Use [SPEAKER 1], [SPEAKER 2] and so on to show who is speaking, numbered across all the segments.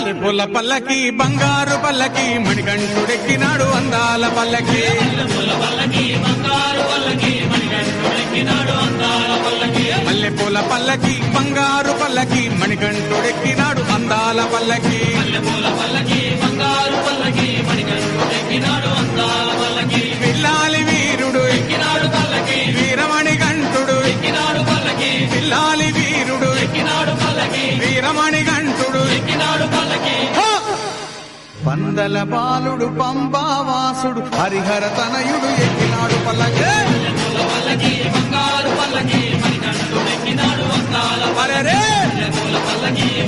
[SPEAKER 1] మల్లెపూల పల్లకి బంగారు పల్లకి మణికంఠుడెక్కినాడు అందాల పల్లకి మల్లెపూల పల్లకి బంగారు పల్లకి మణికంఠుడెక్కినాడు అందాల పల్లకి పిల్లాలి వీరుడు ఎక్కినాడు పల్లకి వీరమణి గంటుడు ఎక్కినాడు పల్లకి పిల్లాలి వీరుడు ఎక్కినాడు పల్లకి వీరమణి గంటుడు ఎక్కినాడు పల్లకి పందల బాలుడు పంబావాసుడు హరిహర తనయుడు ఎక్కినాడు పల్లకి బంగారు పల్లకి మణికంఠుడు ఎక్కినాడు అందాల పల్లకి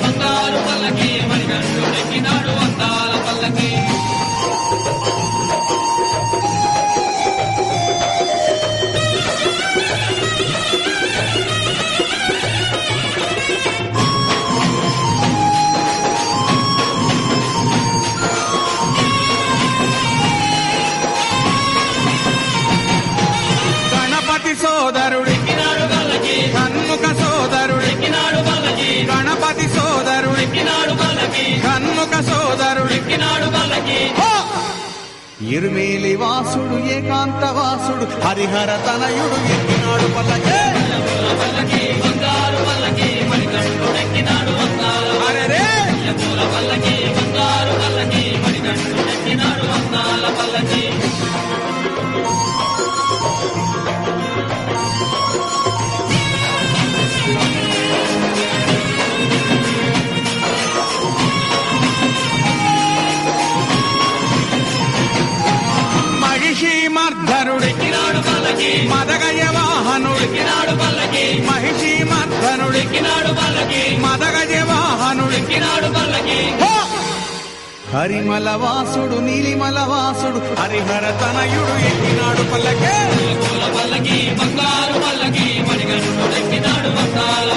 [SPEAKER 1] బంగారు పల్లకి మణికంఠుడు ఎక్కినాడు అందాల పల్లకి సోదరుడు ఎక్కినాడు పల్లకి కన్ముఖ సోదరుడు ఎక్కినాడు పల్లకి గణపతి సోదరుడు ఎక్కినాడు పల్లకి కన్ముఖ సోదరుడు ఎక్కినాడు పల్లకి ఇరుమేలి వాసుడు ఏకాంత వాసుడు హరిహర తనయుడు ఎక్కినాడు పల్లకి బంగారు పల్లకి మణికంఠుడు ఎక్కినాడు అరే పల్లకి బంగారు పల్లకి మణికంఠుడు ఎక్కినాడు అందాల పల్లకి మర్ధనుడు ఎక్కినాడు పల్లకి మదగజ వాహనుడు ఎక్కినాడు పల్లకి మహిషి మర్ధనుడు ఎక్కినాడు పల్లకి మదగజ వాహనుడు ఎక్కినాడు పల్లకి హరిమల వాసుడు నీలిమల వాసుడు హరిహర తనయుడు ఎక్కినాడు పల్లకి పల్లకి బంగారు పల్లకి మణికంఠుడు ఎక్కినాడు అందాల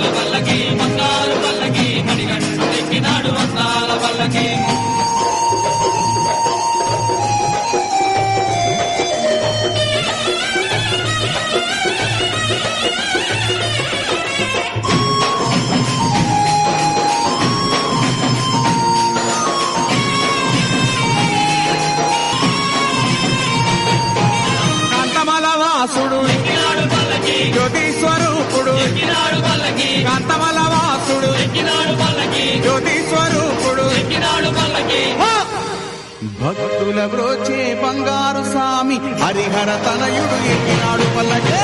[SPEAKER 1] పల్లకి బంగారు పల్లకి మణికంఠుడు ఎక్కినాడు అందాల పల్లకి వాసుడు ఎక్కినాడు పల్లకి జ్యోతి స్వరూపుడు ఎక్కినాడు పల్లకి కాంతమల వాసుడు ఎక్కినాడు పల్లకి జ్యోతి స్వరూపుడు ఎక్కినాడు పల్లకి భక్తుల బ్రోచే బంగారు స్వామి హరిహర తనయుడు ఎక్కినాడు పల్లకి